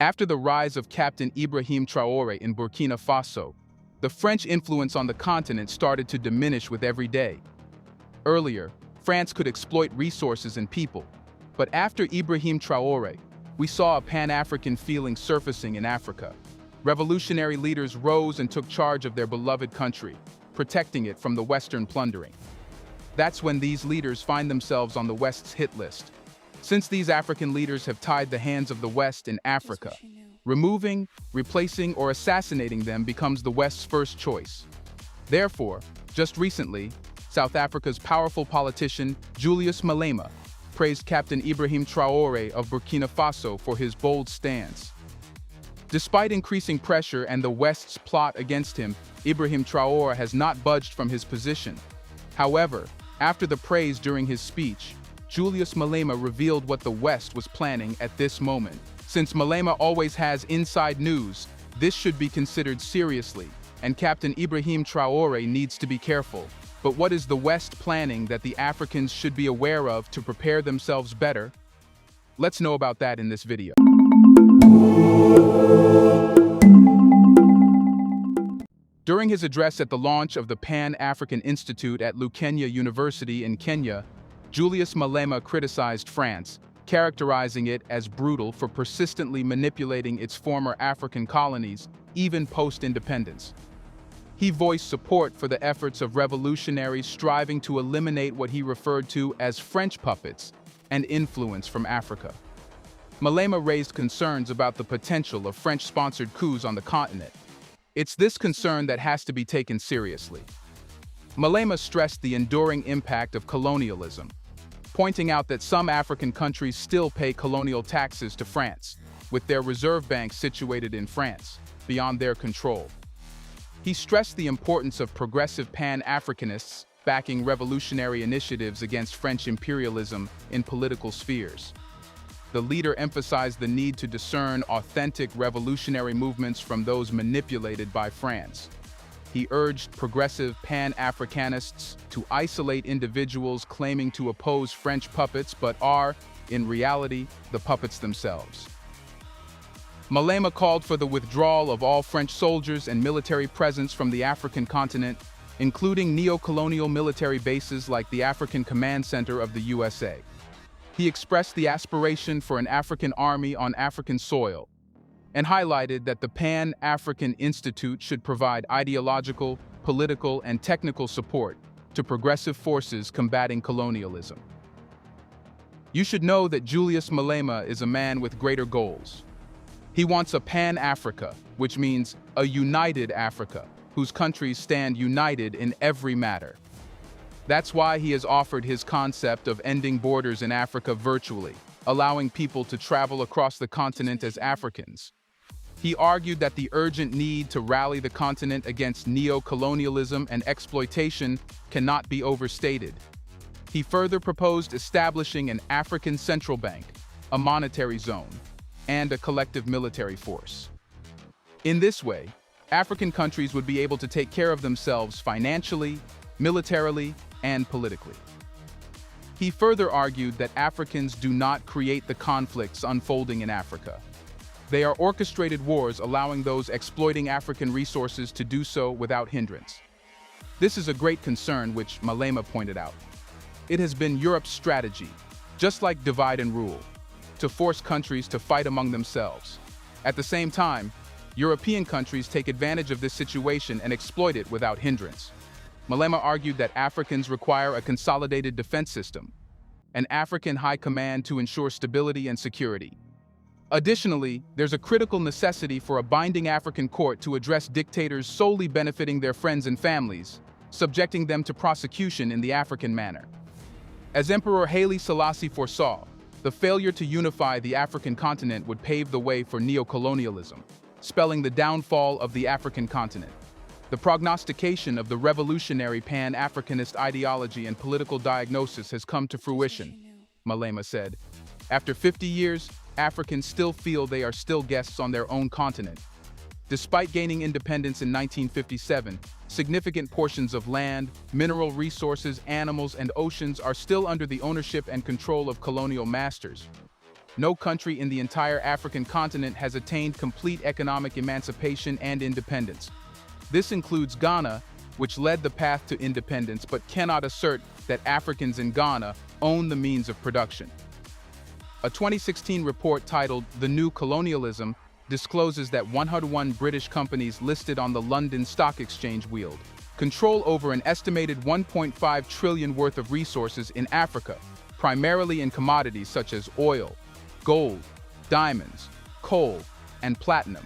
After the rise of Captain Ibrahim Traore in Burkina Faso, the French influence on the continent started to diminish with every day. Earlier, France could exploit resources and people, but after Ibrahim Traore, we saw a Pan-African feeling surfacing in Africa. Revolutionary leaders rose and took charge of their beloved country, protecting it from the Western plundering. That's when these leaders find themselves on the West's hit list. Since these African leaders have tied the hands of the West in Africa, removing, replacing, or assassinating them becomes the West's first choice. Therefore, just recently, South Africa's powerful politician Julius Malema praised Captain Ibrahim Traore of Burkina Faso for his bold stance. Despite increasing pressure and the West's plot against him, Ibrahim Traore has not budged from his position. However, after the praise during his speech, Julius Malema revealed what the West was planning at this moment. Since Malema always has inside news, this should be considered seriously, and Captain Ibrahim Traore needs to be careful. But what is the West planning that the Africans should be aware of to prepare themselves better? Let's know about that in this video. During his address at the launch of the Pan-African Institute at Kenya University in Kenya, Julius Malema criticized France, characterizing it as brutal for persistently manipulating its former African colonies, even post-independence. He voiced support for the efforts of revolutionaries striving to eliminate what he referred to as French puppets and influence from Africa. Malema raised concerns about the potential of French-sponsored coups on the continent. It's this concern that has to be taken seriously. Malema stressed the enduring impact of colonialism, pointing out that some African countries still pay colonial taxes to France, with their reserve banks situated in France, beyond their control. He stressed the importance of progressive Pan-Africanists backing revolutionary initiatives against French imperialism in political spheres. The leader emphasized the need to discern authentic revolutionary movements from those manipulated by France. He urged progressive Pan-Africanists to isolate individuals claiming to oppose French puppets but are, in reality, the puppets themselves. Malema called for the withdrawal of all French soldiers and military presence from the African continent, including neo-colonial military bases like the African Command Center of the USA. He expressed the aspiration for an African army on African soil, and highlighted that the Pan-African Institute should provide ideological, political, and technical support to progressive forces combating colonialism. You should know that Julius Malema is a man with greater goals. He wants a Pan-Africa, which means a united Africa, whose countries stand united in every matter. That's why he has offered his concept of ending borders in Africa virtually, allowing people to travel across the continent as Africans. He argued that the urgent need to rally the continent against neo-colonialism and exploitation cannot be overstated. He further proposed establishing an African central bank, a monetary zone, and a collective military force. In this way, African countries would be able to take care of themselves financially, militarily, and politically. He further argued that Africans do not create the conflicts unfolding in Africa. They are orchestrated wars allowing those exploiting African resources to do so without hindrance. This is a great concern which Malema pointed out. It has been Europe's strategy, just like divide and rule, to force countries to fight among themselves. At the same time, European countries take advantage of this situation and exploit it without hindrance. Malema argued that Africans require a consolidated defense system, an African high command to ensure stability and security. Additionally, there's a critical necessity for a binding African court to address dictators solely benefiting their friends and families, subjecting them to prosecution in the African manner. As Emperor Haile Selassie foresaw, the failure to unify the African continent would pave the way for neocolonialism, spelling the downfall of the African continent. The prognostication of the revolutionary Pan-Africanist ideology and political diagnosis has come to fruition, Malema said. After 50 years, Africans still feel they are still guests on their own continent. Despite gaining independence in 1957, significant portions of land, mineral resources, animals, and oceans are still under the ownership and control of colonial masters. No country in the entire African continent has attained complete economic emancipation and independence. This includes Ghana, which led the path to independence but cannot assert that Africans in Ghana own the means of production. A 2016 report titled The New Colonialism discloses that 101 British companies listed on the London Stock Exchange wield control over an estimated 1.5 trillion worth of resources in Africa, primarily in commodities such as oil, gold, diamonds, coal, and platinum.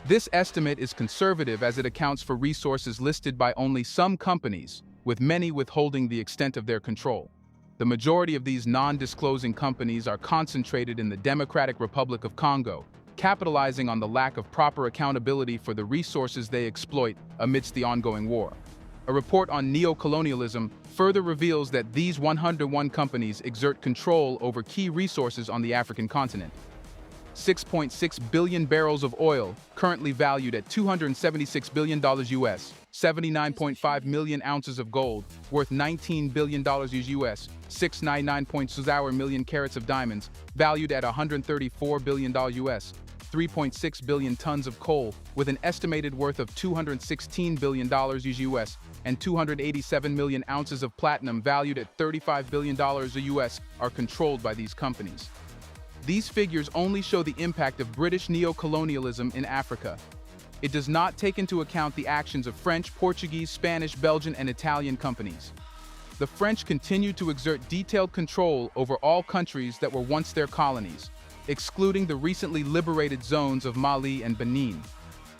This estimate is conservative as it accounts for resources listed by only some companies, with many withholding the extent of their control. The majority of these non-disclosing companies are concentrated in the Democratic Republic of Congo, capitalizing on the lack of proper accountability for the resources they exploit amidst the ongoing war. A report on neo-colonialism further reveals that these 101 companies exert control over key resources on the African continent. 6.6 billion barrels of oil, currently valued at $276 billion US, 79.5 million ounces of gold, worth $19 billion US, 699.20 million carats of diamonds, valued at $134 billion US, 3.6 billion tons of coal, with an estimated worth of $216 billion US, and 287 million ounces of platinum valued at $35 billion US are controlled by these companies. These figures only show the impact of British neo-colonialism in Africa. It does not take into account the actions of French, Portuguese, Spanish, Belgian, and Italian companies. The French continue to exert detailed control over all countries that were once their colonies, excluding the recently liberated zones of Mali and Benin.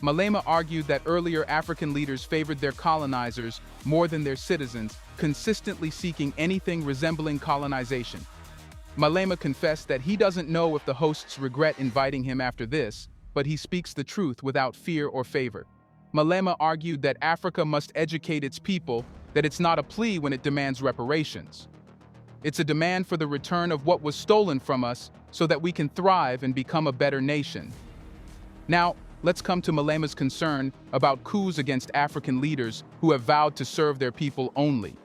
Malema argued that earlier African leaders favored their colonizers more than their citizens, consistently seeking anything resembling colonization. Malema confessed that he doesn't know if the hosts regret inviting him after this, but he speaks the truth without fear or favor. Malema argued that Africa must educate its people, that it's not a plea when it demands reparations. It's a demand for the return of what was stolen from us so that we can thrive and become a better nation. Now, let's come to Malema's concern about coups against African leaders who have vowed to serve their people only.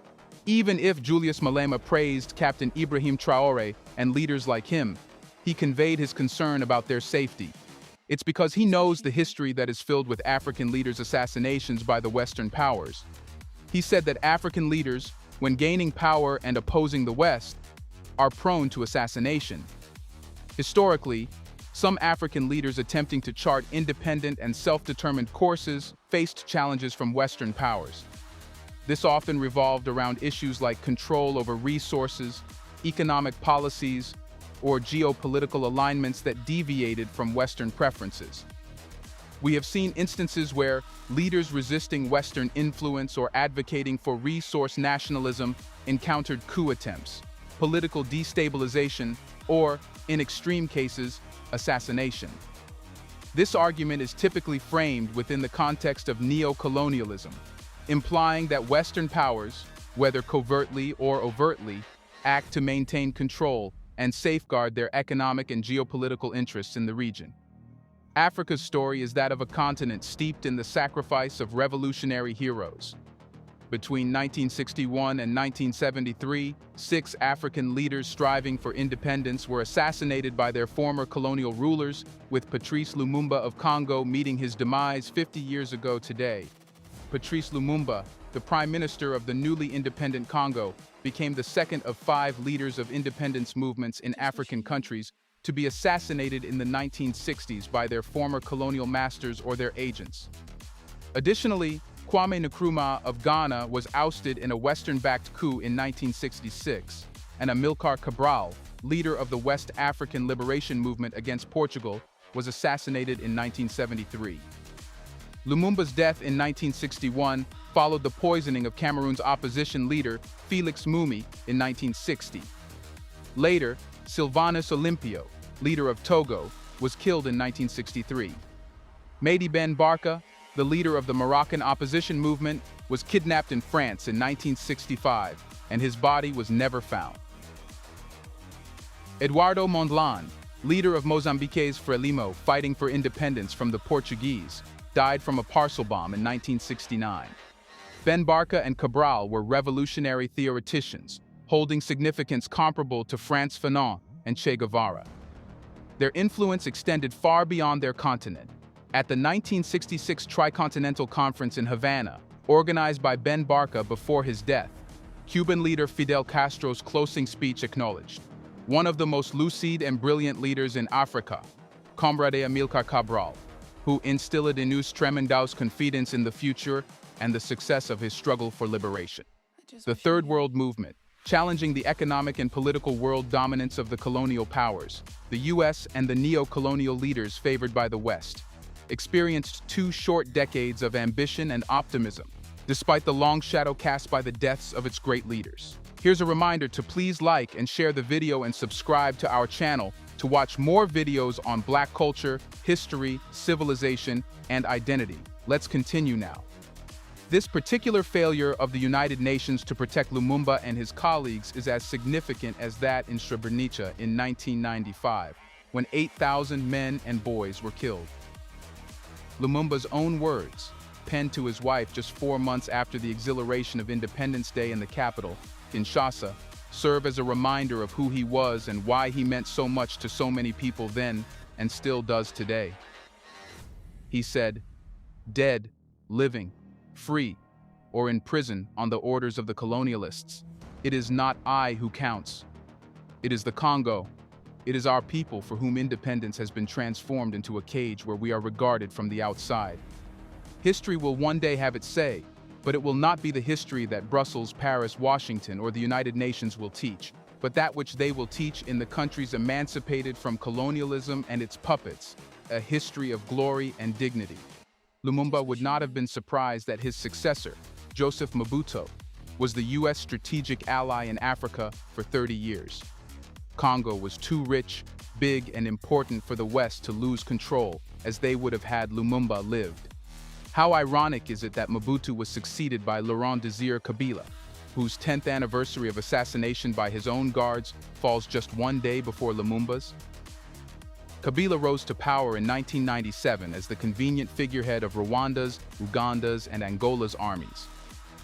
Even if Julius Malema praised Captain Ibrahim Traore and leaders like him, he conveyed his concern about their safety. It's because he knows the history that is filled with African leaders' assassinations by the Western powers. He said that African leaders, when gaining power and opposing the West, are prone to assassination. Historically, some African leaders attempting to chart independent and self-determined courses faced challenges from Western powers. This often revolved around issues like control over resources, economic policies, or geopolitical alignments that deviated from Western preferences. We have seen instances where leaders resisting Western influence or advocating for resource nationalism encountered coup attempts, political destabilization, or, in extreme cases, assassination. This argument is typically framed within the context of neo-colonialism, implying that Western powers, whether covertly or overtly, act to maintain control and safeguard their economic and geopolitical interests in the region. Africa's story is that of a continent steeped in the sacrifice of revolutionary heroes. Between 1961 and 1973, 6 African leaders striving for independence were assassinated by their former colonial rulers, with Patrice Lumumba of Congo meeting his demise 50 years ago today. Patrice Lumumba, the Prime Minister of the newly independent Congo, became the second of 5 leaders of independence movements in African countries to be assassinated in the 1960s by their former colonial masters or their agents. Additionally, Kwame Nkrumah of Ghana was ousted in a Western-backed coup in 1966, and Amilcar Cabral, leader of the West African Liberation Movement against Portugal, was assassinated in 1973. Lumumba's death in 1961 followed the poisoning of Cameroon's opposition leader, Félix Moumi, in 1960. Later, Sylvanus Olympio, leader of Togo, was killed in 1963. Mehdi Ben Barka, the leader of the Moroccan opposition movement, was kidnapped in France in 1965, and his body was never found. Eduardo Mondlane, leader of Mozambique's Frelimo fighting for independence from the Portuguese, died from a parcel bomb in 1969. Ben Barka and Cabral were revolutionary theoreticians, holding significance comparable to Frantz Fanon and Che Guevara. Their influence extended far beyond their continent. At the 1966 Tricontinental Conference in Havana, organized by Ben Barca before his death, Cuban leader Fidel Castro's closing speech acknowledged one of the most lucid and brilliant leaders in Africa, Comrade Amilcar Cabral, who instilled in us tremendous confidence in the future and the success of his struggle for liberation. The Third World Movement, challenging the economic and political world dominance of the colonial powers, the U.S. and the neo-colonial leaders favored by the West, experienced 2 short decades of ambition and optimism, despite the long shadow cast by the deaths of its great leaders. Here's a reminder to please like and share the video and subscribe to our channel to watch more videos on Black culture, history, civilization, and identity. Let's continue now. This particular failure of the United Nations to protect Lumumba and his colleagues is as significant as that in Srebrenica in 1995, when 8,000 men and boys were killed. Lumumba's own words, penned to his wife just 4 months after the exhilaration of Independence Day in the capital, Kinshasa, serve as a reminder of who he was and why he meant so much to so many people then and still does today. He said, "Dead, living, free, or in prison on the orders of the colonialists, it is not I who counts. It is the Congo. It is our people for whom independence has been transformed into a cage where we are regarded from the outside. History will one day have its say, but it will not be the history that Brussels, Paris, Washington, or the United Nations will teach, but that which they will teach in the countries emancipated from colonialism and its puppets, a history of glory and dignity." Lumumba would not have been surprised that his successor, Joseph Mobutu, was the U.S. strategic ally in Africa for 30 years. Congo was too rich, big, and important for the West to lose control, as they would have had Lumumba lived. How ironic is it that Mobutu was succeeded by Laurent Désiré Kabila, whose 10th anniversary of assassination by his own guards falls just 1 day before Lumumba's? Kabila rose to power in 1997 as the convenient figurehead of Rwanda's, Uganda's, and Angola's armies.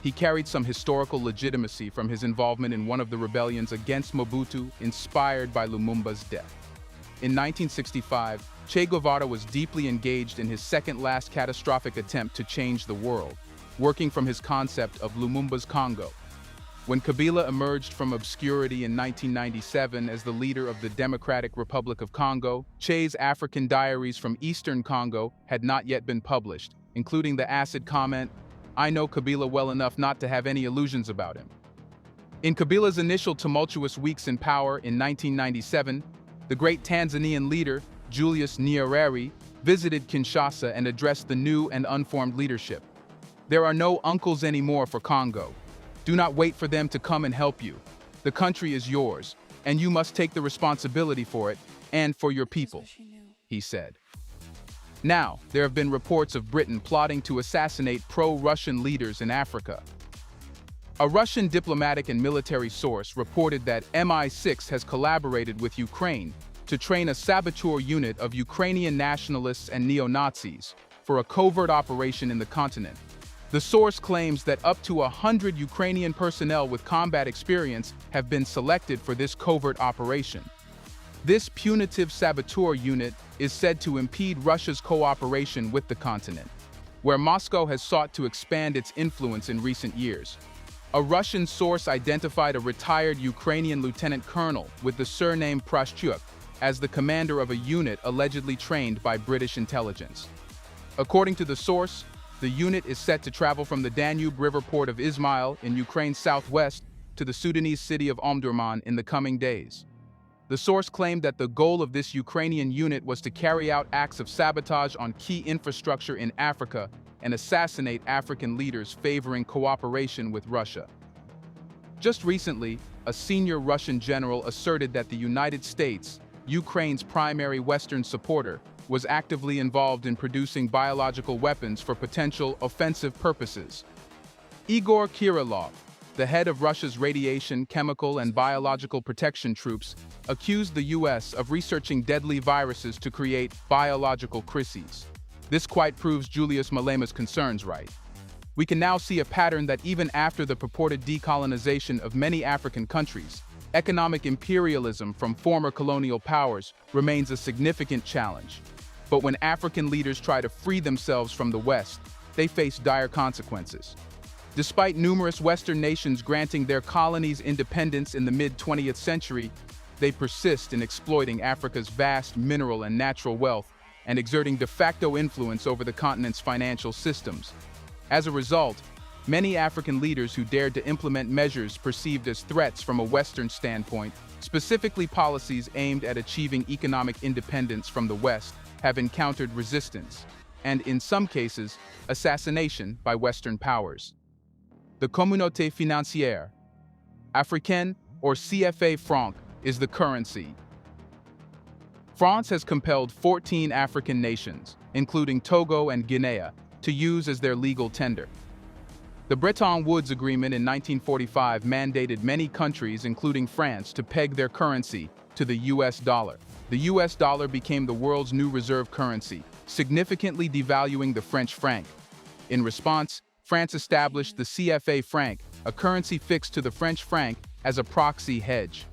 He carried some historical legitimacy from his involvement in one of the rebellions against Mobutu, inspired by Lumumba's death. In 1965, Che Guevara was deeply engaged in his second-last catastrophic attempt to change the world, working from his concept of Lumumba's Congo. When Kabila emerged from obscurity in 1997 as the leader of the Democratic Republic of Congo, Che's African diaries from Eastern Congo had not yet been published, including the acid comment, "I know Kabila well enough not to have any illusions about him." In Kabila's initial tumultuous weeks in power in 1997, the great Tanzanian leader, Julius Nyerere, visited Kinshasa and addressed the new and unformed leadership. "There are no uncles anymore for Congo. Do not wait for them to come and help you. The country is yours, and you must take the responsibility for it and for your people," he said. Now, there have been reports of Britain plotting to assassinate pro-Russian leaders in Africa. A Russian diplomatic and military source reported that MI6 has collaborated with Ukraine to train a saboteur unit of Ukrainian nationalists and neo-Nazis for a covert operation in the continent. The source claims that up to 100 Ukrainian personnel with combat experience have been selected for this covert operation. This punitive saboteur unit is said to impede Russia's cooperation with the continent, where Moscow has sought to expand its influence in recent years. A Russian source identified a retired Ukrainian lieutenant colonel with the surname Prashchuk as the commander of a unit allegedly trained by British intelligence. According to the source, the unit is set to travel from the Danube River port of Izmail in Ukraine's southwest to the Sudanese city of Omdurman in the coming days. The source claimed that the goal of this Ukrainian unit was to carry out acts of sabotage on key infrastructure in Africa and assassinate African leaders favoring cooperation with Russia. Just recently, a senior Russian general asserted that the United States, Ukraine's primary Western supporter, was actively involved in producing biological weapons for potential offensive purposes. Igor Kirillov, the head of Russia's radiation, chemical, and biological protection troops, accused the U.S. of researching deadly viruses to create biological crises. This quite proves Julius Malema's concerns right. We can now see a pattern that even after the purported decolonization of many African countries, Economic imperialism from former colonial powers remains a significant challenge. But when African leaders try to free themselves from the West, they face dire consequences. Despite numerous Western nations granting their colonies independence in the mid-20th century, they persist in exploiting Africa's vast mineral and natural wealth and exerting de facto influence over the continent's financial systems. As a result, many African leaders who dared to implement measures perceived as threats from a Western standpoint, specifically policies aimed at achieving economic independence from the West, have encountered resistance, and in some cases, assassination by Western powers. The Communauté Financière Africaine, or CFA Franc, is the currency. France has compelled 14 African nations, including Togo and Guinea, to use as their legal tender. The Bretton Woods Agreement in 1945 mandated many countries, including France, to peg their currency to the US dollar. The US dollar became the world's new reserve currency, significantly devaluing the French franc. In response, France established the CFA franc, a currency fixed to the French franc, as a proxy hedge.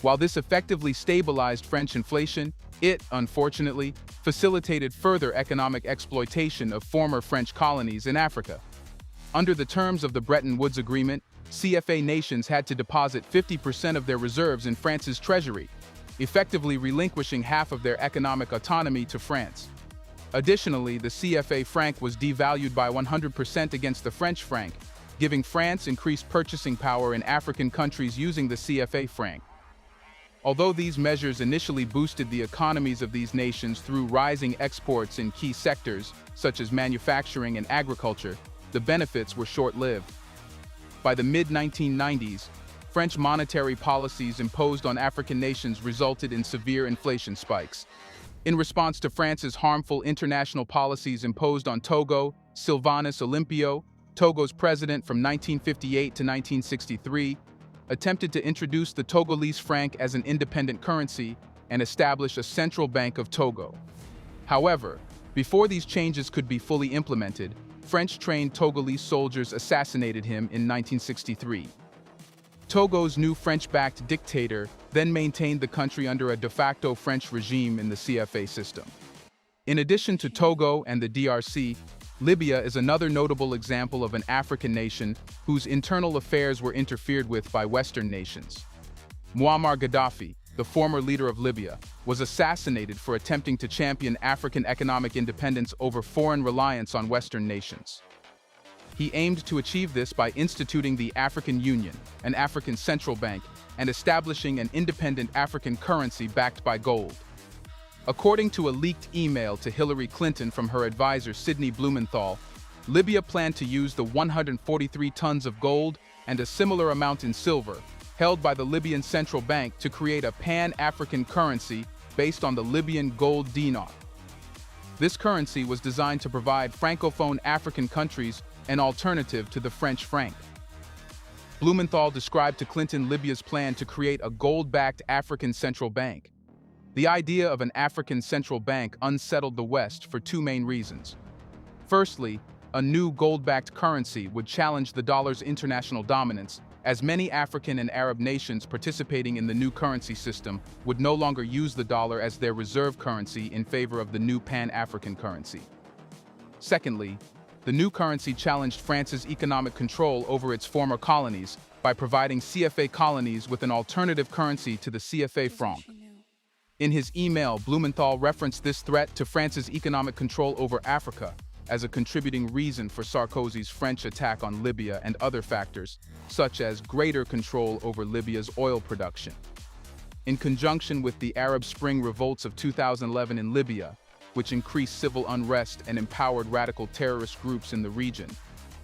While this effectively stabilized French inflation, it, unfortunately, facilitated further economic exploitation of former French colonies in Africa. Under the terms of the Bretton Woods Agreement, CFA nations had to deposit 50% of their reserves in France's treasury, effectively relinquishing half of their economic autonomy to France. Additionally, the CFA franc was devalued by 100% against the French franc, giving France increased purchasing power in African countries using the CFA franc. Although these measures initially boosted the economies of these nations through rising exports in key sectors, such as manufacturing and agriculture, the benefits were short-lived. By the mid-1990s, French monetary policies imposed on African nations resulted in severe inflation spikes. In response to France's harmful international policies imposed on Togo, Sylvanus Olympio, Togo's president from 1958 to 1963, attempted to introduce the Togolese franc as an independent currency and establish a central bank of Togo. However, before these changes could be fully implemented, French-trained Togolese soldiers assassinated him in 1963. Togo's new French-backed dictator then maintained the country under a de facto French regime in the CFA system. In addition to Togo and the DRC, Libya is another notable example of an African nation whose internal affairs were interfered with by Western nations. Muammar Gaddafi, the former leader of Libya, was assassinated for attempting to champion African economic independence over foreign reliance on Western nations. He aimed to achieve this by instituting the African Union, an African central bank, and establishing an independent African currency backed by gold. According to a leaked email to Hillary Clinton from her advisor Sidney Blumenthal, Libya planned to use the 143 tons of gold and a similar amount in silver, held by the Libyan central bank, to create a pan-African currency based on the Libyan gold dinar. This currency was designed to provide Francophone African countries an alternative to the French franc. Blumenthal described to Clinton Libya's plan to create a gold-backed African central bank. The idea of an African central bank unsettled the West for two main reasons. Firstly, a new gold-backed currency would challenge the dollar's international dominance, as many African and Arab nations participating in the new currency system would no longer use the dollar as their reserve currency in favor of the new Pan-African currency. Secondly, the new currency challenged France's economic control over its former colonies by providing CFA colonies with an alternative currency to the CFA franc. In his email, Blumenthal referenced this threat to France's economic control over Africa as a contributing reason for Sarkozy's French attack on Libya and other factors, such as greater control over Libya's oil production. In conjunction with the Arab Spring revolts of 2011 in Libya, which increased civil unrest and empowered radical terrorist groups in the region,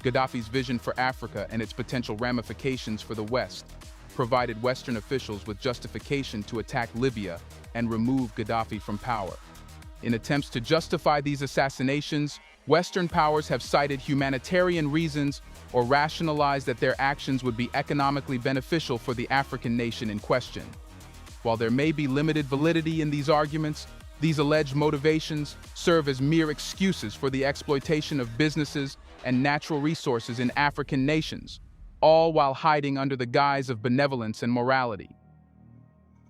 Gaddafi's vision for Africa and its potential ramifications for the West provided Western officials with justification to attack Libya and remove Gaddafi from power. In attempts to justify these assassinations, Western powers have cited humanitarian reasons or rationalized that their actions would be economically beneficial for the African nation in question. While there may be limited validity in these arguments, these alleged motivations serve as mere excuses for the exploitation of businesses and natural resources in African nations, all while hiding under the guise of benevolence and morality.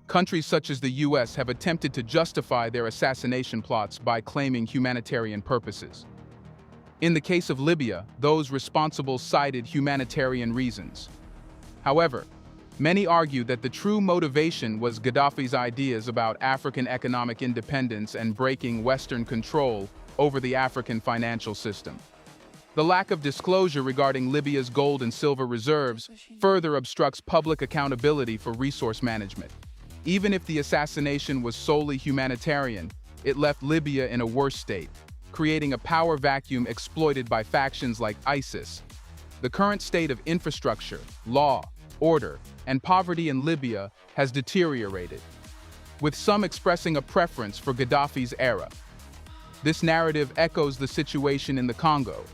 Countries such as the US have attempted to justify their assassination plots by claiming humanitarian purposes. In the case of Libya, those responsible cited humanitarian reasons. However, many argue that the true motivation was Gaddafi's ideas about African economic independence and breaking Western control over the African financial system. The lack of disclosure regarding Libya's gold and silver reserves further obstructs public accountability for resource management. Even if the assassination was solely humanitarian, it left Libya in a worse state, creating a power vacuum exploited by factions like ISIS. The current state of infrastructure, law, order, and poverty in Libya has deteriorated, with some expressing a preference for Gaddafi's era. This narrative echoes the situation in the Congo,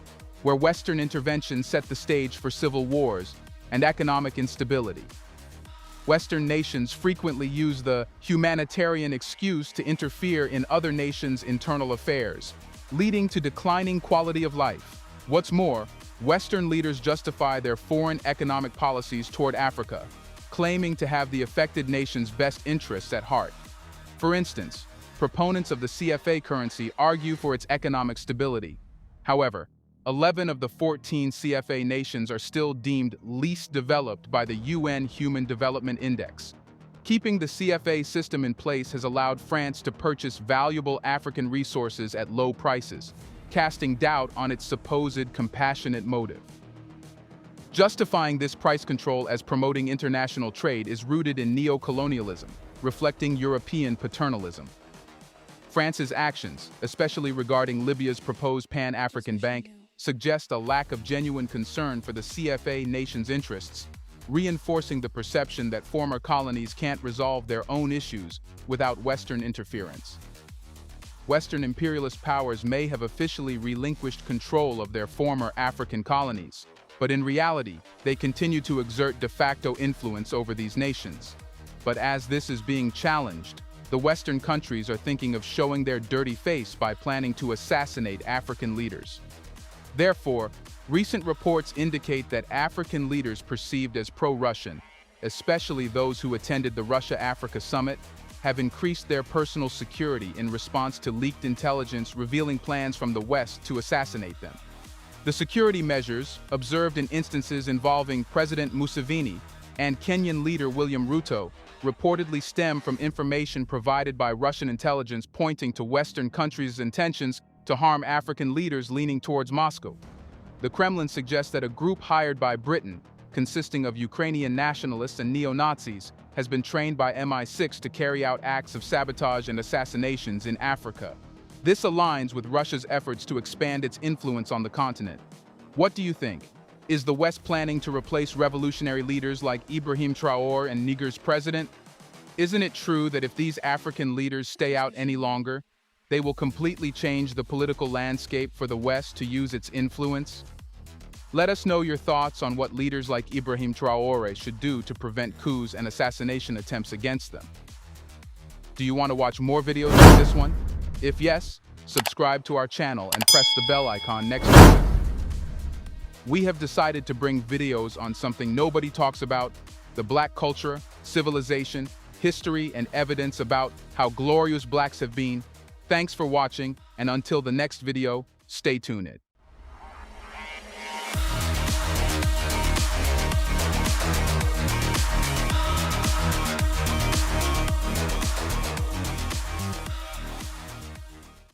where Western intervention set the stage for civil wars and economic instability. Western nations frequently use the humanitarian excuse to interfere in other nations' internal affairs, leading to declining quality of life. What's more, Western leaders justify their foreign economic policies toward Africa, claiming to have the affected nation's best interests at heart. For instance, proponents of the CFA currency argue for its economic stability. However, 11 of the 14 CFA nations are still deemed least developed by the UN Human Development Index. Keeping the CFA system in place has allowed France to purchase valuable African resources at low prices, casting doubt on its supposed compassionate motive. Justifying this price control as promoting international trade is rooted in neo-colonialism, reflecting European paternalism. France's actions, especially regarding Libya's proposed Pan-African Bank, suggest a lack of genuine concern for the CFA nation's interests, reinforcing the perception that former colonies can't resolve their own issues without Western interference. Western imperialist powers may have officially relinquished control of their former African colonies, but in reality, they continue to exert de facto influence over these nations. But as this is being challenged, the Western countries are thinking of showing their dirty face by planning to assassinate African leaders. Therefore, recent reports indicate that African leaders perceived as pro-Russian, especially those who attended the Russia-Africa summit, have increased their personal security in response to leaked intelligence revealing plans from the West to assassinate them. The security measures, observed in instances involving President Museveni and Kenyan leader William Ruto, reportedly stem from information provided by Russian intelligence pointing to Western countries' intentions to harm African leaders leaning towards Moscow. The Kremlin suggests that a group hired by Britain, consisting of Ukrainian nationalists and neo-Nazis, has been trained by MI6 to carry out acts of sabotage and assassinations in Africa. This aligns with Russia's efforts to expand its influence on the continent. What do you think? Is the West planning to replace revolutionary leaders like Ibrahim Traore and Niger's president? Isn't it true that if these African leaders stay out any longer, they will completely change the political landscape for the West to use its influence? Let us know your thoughts on what leaders like Ibrahim Traore should do to prevent coups and assassination attempts against them. Do you want to watch more videos like this one? If yes, subscribe to our channel and press the bell icon next to it. We have decided to bring videos on something nobody talks about: the Black culture, civilization, history, and evidence about how glorious Blacks have been. Thanks for watching, and until the next video, stay tuned.